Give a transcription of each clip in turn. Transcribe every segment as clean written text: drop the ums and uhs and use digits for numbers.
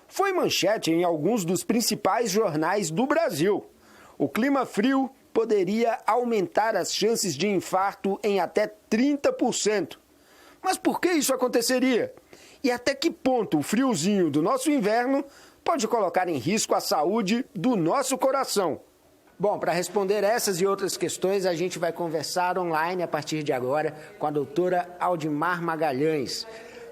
foi manchete em alguns dos principais jornais do Brasil. O clima frio poderia aumentar as chances de infarto em até 30%. Mas por que isso aconteceria? E até que ponto o friozinho do nosso inverno pode colocar em risco a saúde do nosso coração? Bom, para responder essas e outras questões, a gente vai conversar online a partir de agora com a doutora Aldimar Magalhães.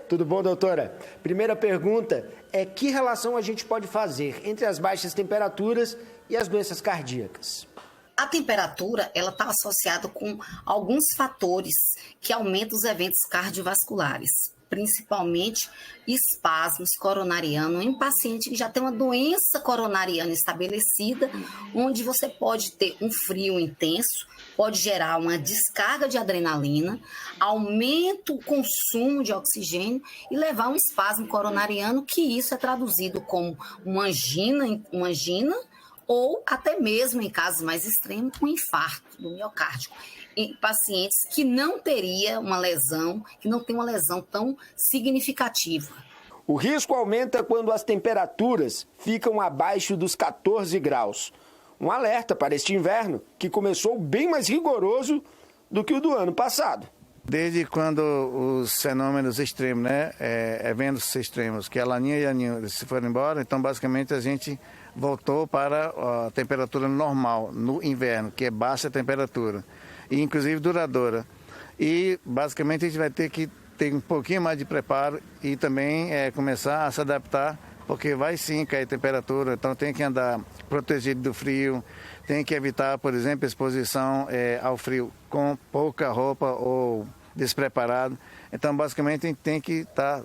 Tudo bom, doutora? Primeira pergunta é: que relação a gente pode fazer entre as baixas temperaturas e as doenças cardíacas? A temperatura, ela está associada com alguns fatores que aumentam os eventos cardiovasculares, principalmente espasmos coronarianos em paciente que já tem uma doença coronariana estabelecida, onde você pode ter um frio intenso, pode gerar uma descarga de adrenalina, aumenta o consumo de oxigênio e levar a um espasmo coronariano, que isso é traduzido como uma angina ou até mesmo, em casos mais extremos, um infarto do miocárdio, em pacientes que não teria uma lesão, que não tem uma lesão tão significativa. O risco aumenta quando as temperaturas ficam abaixo dos 14 graus. Um alerta para este inverno, que começou bem mais rigoroso do que o do ano passado. Desde quando os fenômenos extremos, eventos extremos, que a Laninha e a Ninho se foram embora, então basicamente a gente voltou para a temperatura normal no inverno, que é baixa temperatura, e inclusive duradoura. E basicamente a gente vai ter que ter um pouquinho mais de preparo e também começar a se adaptar, porque vai sim cair temperatura, então tem que andar protegido do frio, tem que evitar, por exemplo, exposição ao frio com pouca roupa ou despreparado. Então basicamente a gente tem que estar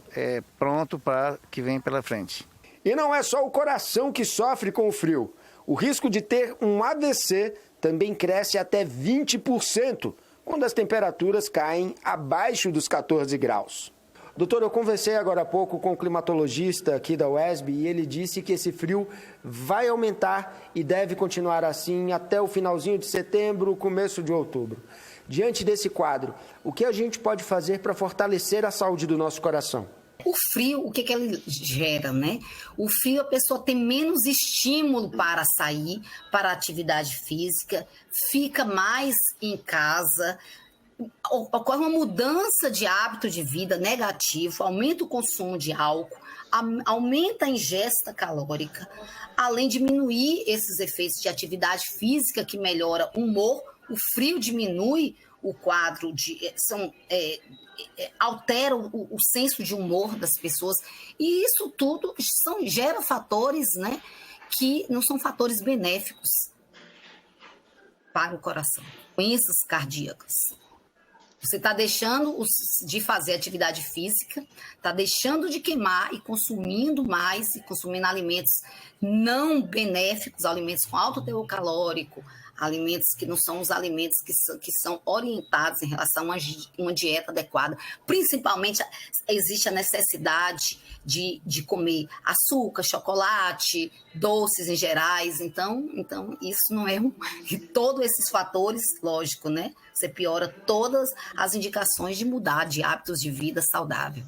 pronto para o que vem pela frente. E não é só o coração que sofre com o frio. O risco de ter um AVC também cresce até 20% quando as temperaturas caem abaixo dos 14 graus. Doutor, eu conversei agora há pouco com o climatologista aqui da UESB e ele disse que esse frio vai aumentar e deve continuar assim até o finalzinho de setembro, começo de outubro. Diante desse quadro, o que a gente pode fazer para fortalecer a saúde do nosso coração? O frio, o que ele gera, né? O frio, a pessoa tem menos estímulo para sair, para a atividade física, fica mais em casa, ocorre uma mudança de hábito de vida negativo, aumenta o consumo de álcool, aumenta a ingesta calórica, além de diminuir esses efeitos de atividade física que melhora o humor. O frio diminui o quadro altera o senso de humor das pessoas, e isso tudo gera fatores, né, que não são fatores benéficos para o coração. Doenças cardíacas. Você está deixando de fazer atividade física, está deixando de queimar e consumindo mais, e consumindo alimentos não benéficos, alimentos com alto teor calórico, alimentos que não são os alimentos que são orientados em relação a uma dieta adequada. Principalmente, existe a necessidade de comer açúcar, chocolate, doces em gerais. Então isso não é E todos esses fatores, lógico, né? Você piora todas as indicações de mudar de hábitos de vida saudável.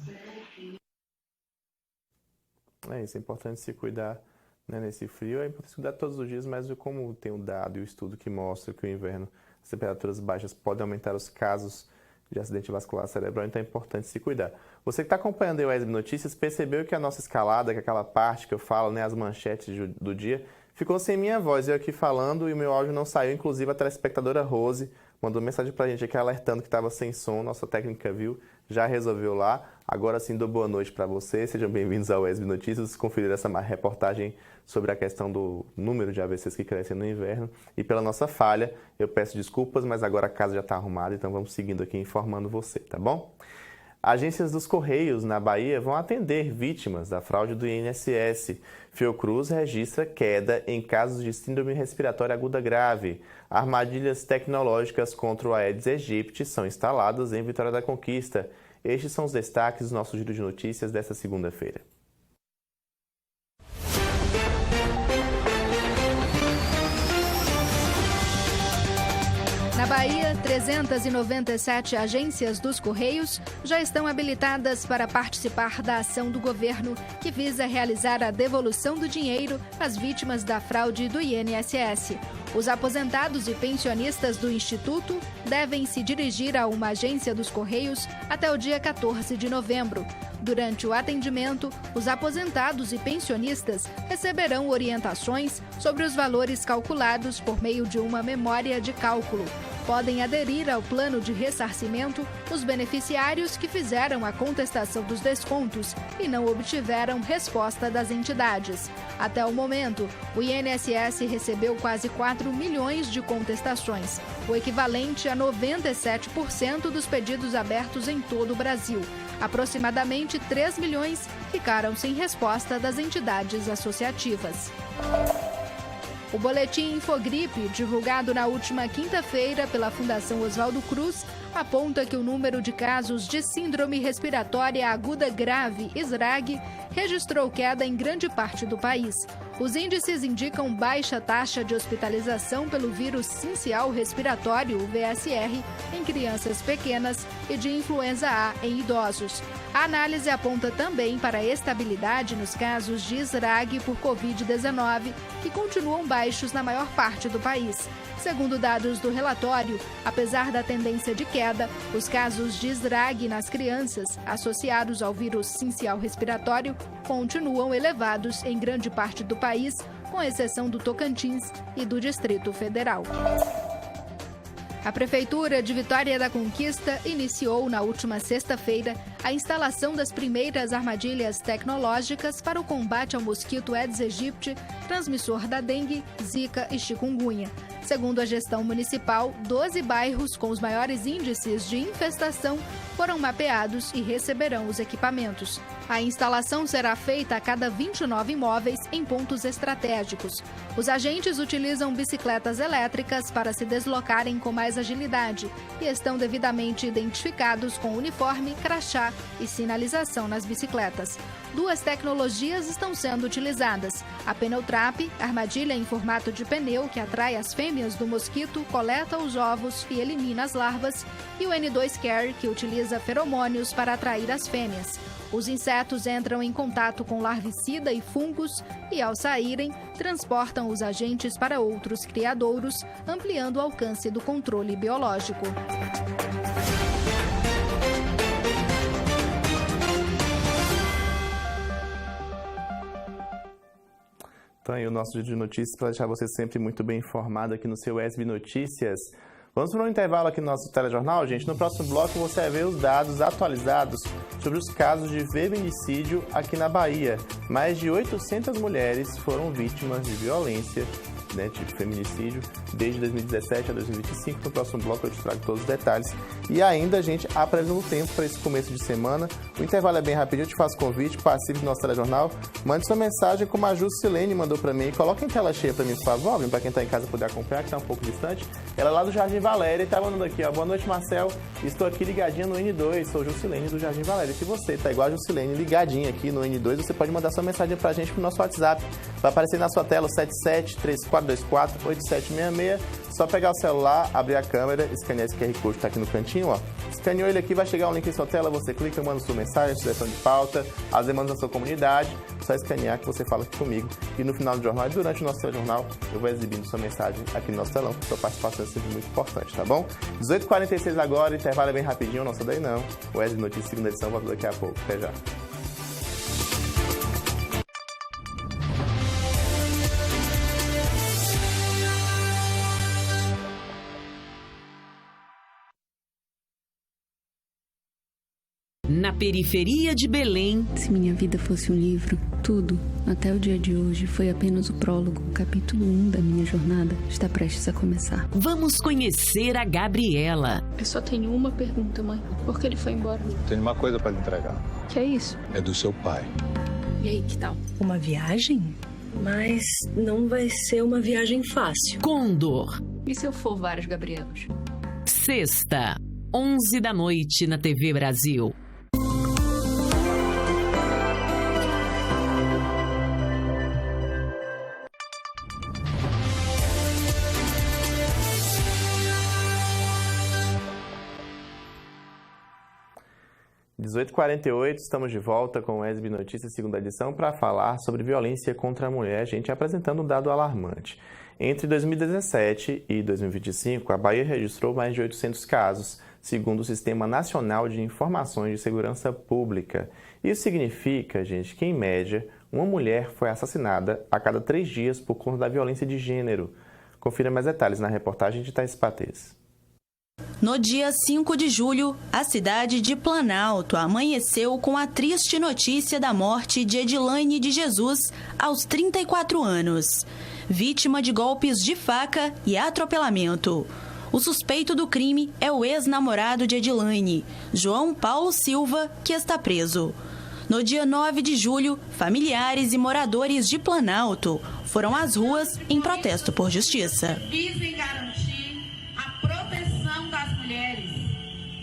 Isso é importante se cuidar, né, nesse frio. É importante se cuidar todos os dias, mas como tem um dado e o estudo que mostra que o inverno, as temperaturas baixas podem aumentar os casos de acidente vascular cerebral, então é importante se cuidar. Você que está acompanhando o UESB Notícias percebeu que a nossa escalada, que é aquela parte que eu falo, né, as manchetes do dia, ficou sem minha voz, eu aqui falando e o meu áudio não saiu. Inclusive a telespectadora Rose mandou mensagem pra gente aqui alertando que estava sem som, nossa técnica viu, já resolveu lá. Agora sim, dou boa noite para vocês, sejam bem-vindos ao UESB Notícias, conferir essa reportagem sobre a questão do número de AVCs que crescem no inverno. E pela nossa falha, eu peço desculpas, mas agora a casa já está arrumada, então vamos seguindo aqui informando você, tá bom? Agências dos Correios na Bahia vão atender vítimas da fraude do INSS. Fiocruz registra queda em casos de síndrome respiratória aguda grave. Armadilhas tecnológicas contra o Aedes aegypti são instaladas em Vitória da Conquista. Estes são os destaques do nosso giro de notícias desta segunda-feira. Na Bahia, 397 agências dos Correios já estão habilitadas para participar da ação do governo que visa realizar a devolução do dinheiro às vítimas da fraude do INSS. Os aposentados e pensionistas do Instituto devem se dirigir a uma agência dos Correios até o dia 14 de novembro. Durante o atendimento, os aposentados e pensionistas receberão orientações sobre os valores calculados por meio de uma memória de cálculo. Podem aderir ao plano de ressarcimento os beneficiários que fizeram a contestação dos descontos e não obtiveram resposta das entidades. Até o momento, o INSS recebeu quase 4 milhões de contestações, o equivalente a 97% dos pedidos abertos em todo o Brasil. Aproximadamente 3 milhões ficaram sem resposta das entidades associativas. O boletim Infogripe, divulgado na última quinta-feira pela Fundação Oswaldo Cruz, aponta que o número de casos de síndrome respiratória aguda grave, SRAG, registrou queda em grande parte do país. Os índices indicam baixa taxa de hospitalização pelo vírus sincial respiratório, o VSR, em crianças pequenas e de influenza A em idosos. A análise aponta também para a estabilidade nos casos de SRAG por Covid-19, que continuam baixos na maior parte do país. Segundo dados do relatório, apesar da tendência de queda, os casos de SRAG nas crianças, associados ao vírus sincial respiratório, continuam elevados em grande parte do país, com exceção do Tocantins e do Distrito Federal. A Prefeitura de Vitória da Conquista iniciou na última sexta-feira a instalação das primeiras armadilhas tecnológicas para o combate ao mosquito Aedes aegypti, transmissor da dengue, zika e chikungunya. Segundo a gestão municipal, 12 bairros com os maiores índices de infestação foram mapeados e receberão os equipamentos. A instalação será feita a cada 29 imóveis em pontos estratégicos. Os agentes utilizam bicicletas elétricas para se deslocarem com mais agilidade e estão devidamente identificados com uniforme, crachá e sinalização nas bicicletas. 2 tecnologias estão sendo utilizadas: a Pneutrap, armadilha em formato de pneu que atrai as fêmeas do mosquito, coleta os ovos e elimina as larvas, e o N2 Care, que utiliza feromônios para atrair as fêmeas. Os insetos entram em contato com larvicida e fungos e, ao saírem, transportam os agentes para outros criadouros, ampliando o alcance do controle biológico. Então aí o nosso vídeo de notícias para deixar você sempre muito bem informado aqui no seu ESB Notícias. Vamos para um intervalo aqui no nosso telejornal, gente. No próximo bloco você vai ver os dados atualizados sobre os casos de feminicídio aqui na Bahia. Mais de 800 mulheres foram vítimas de violência, né, de feminicídio, desde 2017 a 2025. No próximo bloco eu te trago todos os detalhes. E ainda, gente, a previsão do tempo para esse começo de semana. O intervalo é bem rapidinho, eu te faço convite, participe do nosso telejornal. Mande sua mensagem como a Juscelene mandou para mim. Coloca em tela cheia para mim, por favor, para quem está em casa poder acompanhar, que está um pouco distante. Ela é lá do Jardim Valéria e está mandando aqui, ó. Boa noite, Marcel. Estou aqui ligadinha no N2, sou Juscelene do Jardim Valéria. Se você está igual a Juscelene, ligadinha aqui no N2, você pode mandar sua mensagem para a gente pro nosso WhatsApp. Vai aparecer na sua tela o 7734248766. Só pegar o celular, abrir a câmera, escanear esse QR Code que está aqui no cantinho, ó. Escaneou ele aqui, vai chegar um link em sua tela, você clica, manda sua mensagem, sugestão de pauta, as demandas da sua comunidade. Só escanear que você fala aqui comigo. E no final do jornal e durante o nosso telejornal, eu vou exibindo sua mensagem aqui no nosso telão, porque sua participação é sempre muito importante, tá bom? 18h46 agora, intervalo é bem rapidinho, não sai daí não. O ESB Notícias, segunda edição, volta daqui a pouco. Até já. Na periferia de Belém. Se minha vida fosse um livro, tudo, até o dia de hoje, foi apenas o prólogo. O capítulo 1 da minha jornada está prestes a começar. Vamos conhecer a Gabriela. Eu só tenho uma pergunta, mãe. Por que ele foi embora? Tenho uma coisa para lhe entregar. Que é isso? É do seu pai. E aí, que tal? Uma viagem? Mas não vai ser uma viagem fácil. Condor. E se eu for vários Gabrielas? Sexta, 11 da noite na TV Brasil. 18h48, estamos de volta com o SB Notícias, segunda edição, para falar sobre violência contra a mulher, a gente apresentando um dado alarmante. Entre 2017 e 2025, a Bahia registrou mais de 800 casos, segundo o Sistema Nacional de Informações de Segurança Pública. Isso significa, gente, que, em média, uma mulher foi assassinada a cada 3 dias por conta da violência de gênero. Confira mais detalhes na reportagem de Thaís Patês. No dia 5 de julho, a cidade de Planalto amanheceu com a triste notícia da morte de Edilaine de Jesus, aos 34 anos, vítima de golpes de faca e atropelamento. O suspeito do crime é o ex-namorado de Edilaine, João Paulo Silva, que está preso. No dia 9 de julho, familiares e moradores de Planalto foram às ruas em protesto por justiça. Visem garantir a proteção das mulheres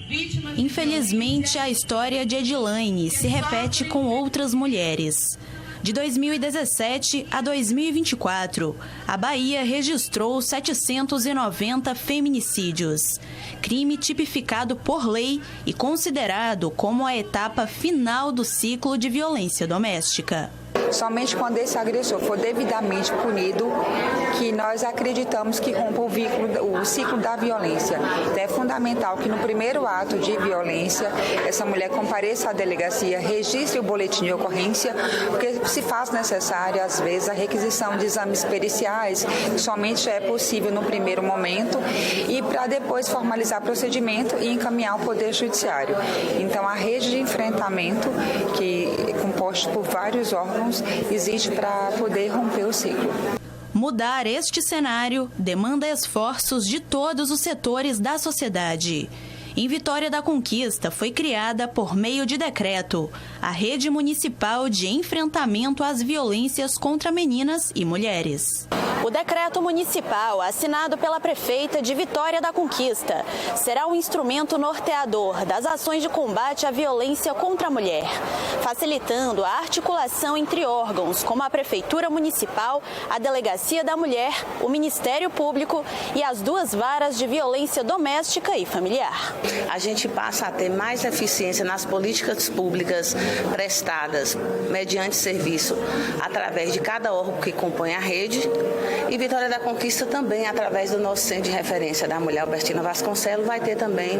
vítimas. Infelizmente, a história de Edilaine se repete com outras mulheres. De 2017 a 2024, a Bahia registrou 790 feminicídios, crime tipificado por lei e considerado como a etapa final do ciclo de violência doméstica. Somente quando esse agressor for devidamente punido, que nós acreditamos que rompa o ciclo da violência. Então, é fundamental que no primeiro ato de violência, essa mulher compareça à delegacia, registre o boletim de ocorrência, porque se faz necessária, às vezes, a requisição de exames periciais, que somente é possível no primeiro momento, e para depois formalizar procedimento e encaminhar ao Poder Judiciário. Então, a rede de enfrentamento, que é composta por vários órgãos, existe para poder romper o ciclo. Mudar este cenário demanda esforços de todos os setores da sociedade. Em Vitória da Conquista, foi criada, por meio de decreto, a Rede Municipal de Enfrentamento às Violências contra Meninas e Mulheres. O decreto municipal, assinado pela prefeita de Vitória da Conquista, será um instrumento norteador das ações de combate à violência contra a mulher, facilitando a articulação entre órgãos como a Prefeitura Municipal, a Delegacia da Mulher, o Ministério Público e as 2 varas de violência doméstica e familiar. A gente passa a ter mais eficiência nas políticas públicas prestadas mediante serviço através de cada órgão que compõe a rede, e Vitória da Conquista também, através do nosso centro de referência da mulher Albertina Vasconcelos, vai ter também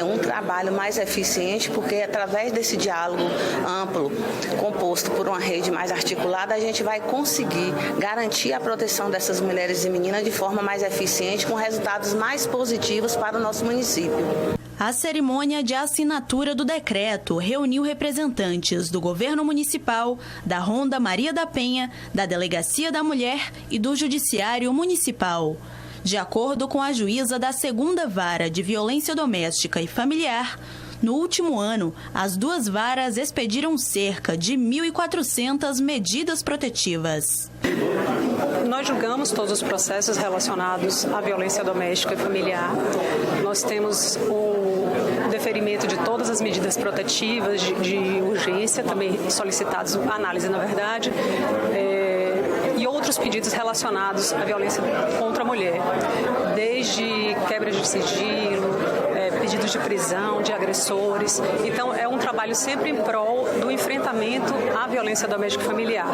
um trabalho mais eficiente, porque através desse diálogo amplo, composto por uma rede mais articulada, a gente vai conseguir garantir a proteção dessas mulheres e meninas de forma mais eficiente, com resultados mais positivos para o nosso município. A cerimônia de assinatura do decreto reuniu representantes do Governo Municipal, da Ronda Maria da Penha, da Delegacia da Mulher e do Judiciário Municipal. De acordo com a juíza da 2ª Vara de Violência Doméstica e Familiar, no último ano, as 2 varas expediram cerca de 1.400 medidas protetivas. Nós julgamos todos os processos relacionados à violência doméstica e familiar. Nós temos o deferimento de todas as medidas protetivas de urgência, também solicitados, análise na verdade, e outros pedidos relacionados à violência contra a mulher, desde quebra de sigilo, pedidos de prisão de agressores. Então, é um trabalho sempre em prol do enfrentamento à violência doméstica e familiar,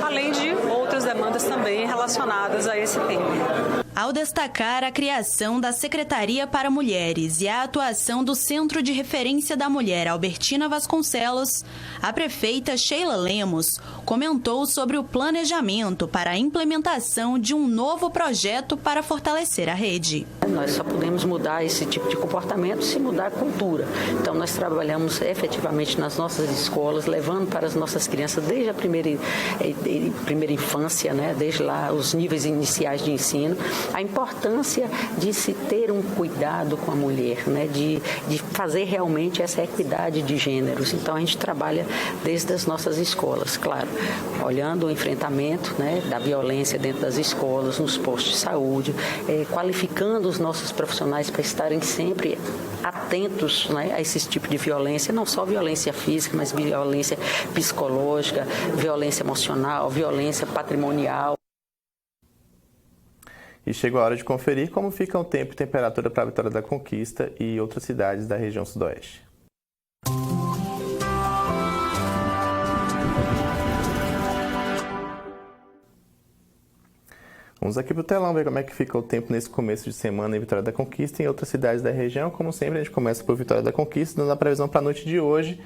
além de outras demandas também relacionadas a esse tema. Ao destacar a criação da Secretaria para Mulheres e a atuação do Centro de Referência da Mulher Albertina Vasconcelos, a prefeita Sheila Lemos comentou sobre o planejamento para a implementação de um novo projeto para fortalecer a rede. Nós só podemos mudar esse tipo de comportamento se mudar a cultura. Então, nós trabalhamos efetivamente nas nossas escolas, levando para as nossas crianças desde a primeira infância, né, desde lá os níveis iniciais de ensino, a importância de se ter um cuidado com a mulher, né, de fazer realmente essa equidade de gêneros. Então, a gente trabalha desde as nossas escolas, claro, olhando o enfrentamento, né, da violência dentro das escolas, nos postos de saúde, qualificando os nossos profissionais para estarem sempre atentos, né, a esse tipo de violência, não só violência física, mas violência psicológica, violência emocional, violência patrimonial. E chegou a hora de conferir como fica o tempo e temperatura para a Vitória da Conquista e outras cidades da região sudoeste. Vamos aqui para o telão ver como é que fica o tempo nesse começo de semana em Vitória da Conquista e em outras cidades da região. Como sempre, a gente começa por Vitória da Conquista, dando a previsão para a noite de hoje.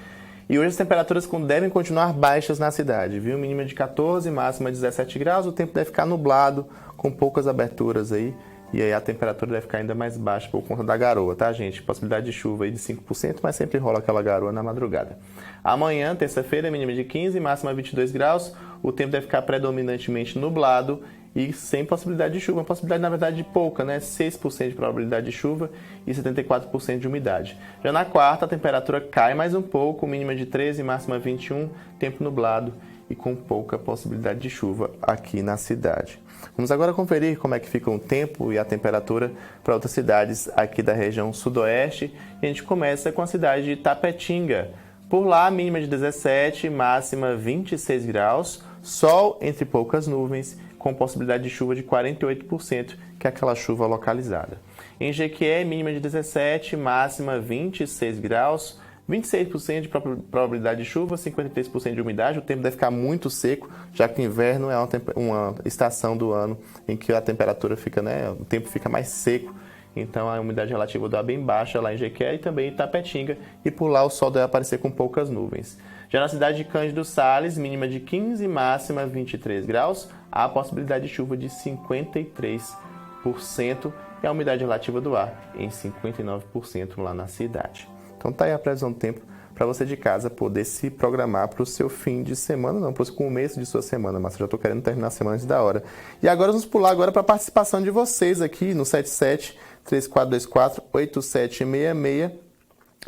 E hoje as temperaturas devem continuar baixas na cidade, viu? Mínima de 14, máxima de 17 graus. O tempo deve ficar nublado, com poucas aberturas aí. E aí a temperatura deve ficar ainda mais baixa por conta da garoa, tá, gente? Possibilidade de chuva aí de 5%, mas sempre rola aquela garoa na madrugada. Amanhã, terça-feira, mínima de 15, máxima 22 graus. O tempo deve ficar predominantemente nublado e sem possibilidade de chuva. Uma possibilidade, na verdade, pouca, né? 6% de probabilidade de chuva e 74% de umidade. Já na quarta, a temperatura cai mais um pouco, mínima de 13, máxima 21, tempo nublado e com pouca possibilidade de chuva aqui na cidade. Vamos agora conferir como é que fica o tempo e a temperatura para outras cidades aqui da região sudoeste. E a gente começa com a cidade de Tapetinga. Por lá, mínima de 17, máxima 26 graus, sol entre poucas nuvens, com possibilidade de chuva de 48%, que é aquela chuva localizada. Em Jequié, mínima de 17, máxima 26 graus, 26% de probabilidade de chuva, 53% de umidade. O tempo deve ficar muito seco, já que o inverno é uma estação do ano em que a temperatura fica, né, o tempo fica mais seco. Então a umidade relativa do ar bem baixa lá em Jequié e também em Tapetinga. E por lá o sol deve aparecer com poucas nuvens. Já na cidade de Cândido Sales, mínima de 15, máxima 23 graus. Há a possibilidade de chuva de 53% e a umidade relativa do ar em 59% lá na cidade. Então tá aí a previsão do tempo para você de casa poder se programar para o seu fim de semana, não, para o começo de sua semana, mas eu já estou querendo terminar a semana antes da hora. E agora vamos pular agora para a participação de vocês aqui no 77-3424-8766.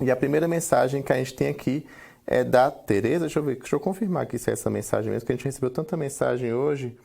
E a primeira mensagem que a gente tem aqui é da Tereza. Deixa eu confirmar aqui se é essa mensagem mesmo, que a gente recebeu tanta mensagem hoje.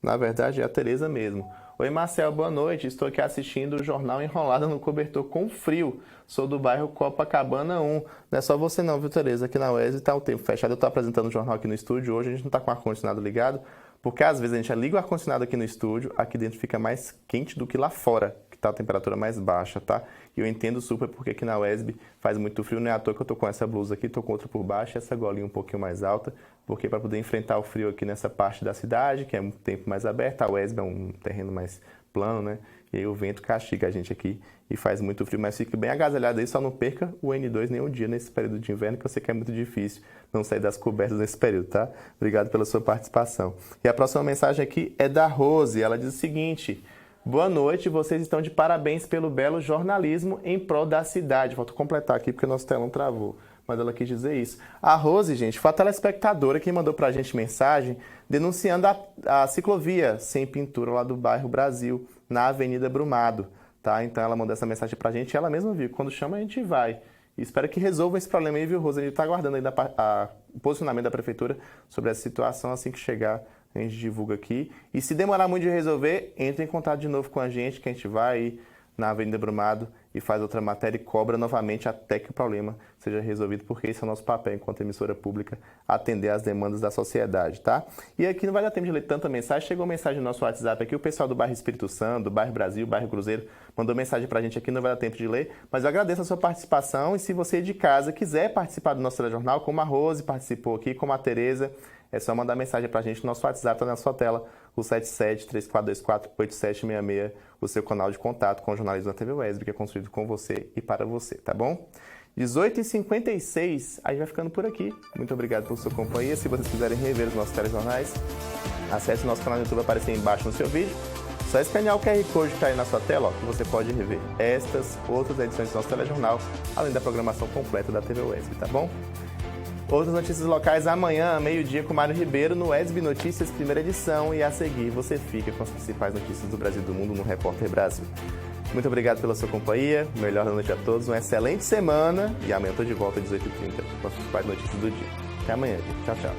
Na verdade é a Tereza mesmo. Oi, Marcel, boa noite. Estou aqui assistindo o Jornal Enrolado no Cobertor com Frio. Sou do bairro Copacabana 1. Não é só você não, viu, Tereza? Aqui na UESB está o tempo fechado. Eu estou apresentando o jornal aqui no estúdio. Hoje a gente não está com o ar-condicionado ligado, porque às vezes a gente liga o ar-condicionado aqui no estúdio, aqui dentro fica mais quente do que lá fora, que está a temperatura mais baixa, tá? E eu entendo super porque aqui na UESB faz muito frio. Não é à toa que eu estou com essa blusa aqui, estou com outra por baixo, essa golinha um pouquinho mais alta, porque para poder enfrentar o frio aqui nessa parte da cidade, que é um tempo mais aberto, a UESB é um terreno mais plano, né? E aí o vento castiga a gente aqui e faz muito frio, mas fique bem agasalhado aí, só não perca o N2 nenhum dia nesse período de inverno, que eu sei que é muito difícil não sair das cobertas nesse período, tá? Obrigado pela sua participação. E a próxima mensagem aqui é da Rose, ela diz o seguinte: boa noite, vocês estão de parabéns pelo belo jornalismo em prol da cidade. Falta completar aqui porque o nosso telão travou, mas ela quis dizer isso. A Rose, gente, foi a telespectadora que mandou pra gente mensagem denunciando a ciclovia sem pintura lá do bairro Brasil, na Avenida Brumado, tá? Então ela mandou essa mensagem pra gente e ela mesma viu. Quando chama a gente vai. E espero que resolva esse problema aí, viu, Rose? A gente tá aguardando aí o posicionamento da prefeitura sobre essa situação. Assim que chegar, a gente divulga aqui. E se demorar muito de resolver, entre em contato de novo com a gente, que a gente vai aí na Avenida Brumado e faz outra matéria e cobra novamente até que o problema seja resolvido, porque esse é o nosso papel enquanto emissora pública, atender às demandas da sociedade, tá? E aqui não vai dar tempo de ler tanta mensagem, chegou mensagem no nosso WhatsApp aqui, o pessoal do bairro Espírito Santo, do bairro Brasil, bairro Cruzeiro, mandou mensagem pra gente aqui, não vai dar tempo de ler, mas eu agradeço a sua participação e se você de casa quiser participar do nosso telejornal, como a Rose participou aqui, como a Tereza, é só mandar mensagem pra gente no nosso WhatsApp, tá na sua tela, o 77-3424-8766, o seu canal de contato com o jornalismo da TV UESB, que é construído com você e para você, tá bom? 18h56, a gente vai ficando por aqui. Muito obrigado pela sua companhia. Se vocês quiserem rever os nossos telejornais, acesse o nosso canal no YouTube, vai aparecer aí embaixo no seu vídeo. Só escanear o QR Code que está aí na sua tela, ó, que você pode rever estas, outras edições do nosso telejornal, além da programação completa da TV UESB, tá bom? Outras notícias locais amanhã, meio-dia, com Mário Ribeiro, no UESB Notícias, primeira edição. E a seguir, você fica com as principais notícias do Brasil e do mundo no Repórter Brasil. Muito obrigado pela sua companhia. Melhor da noite a todos. Uma excelente semana. E amanhã eu estou de volta às 18h30 com as principais notícias do dia. Até amanhã, gente. Tchau, tchau.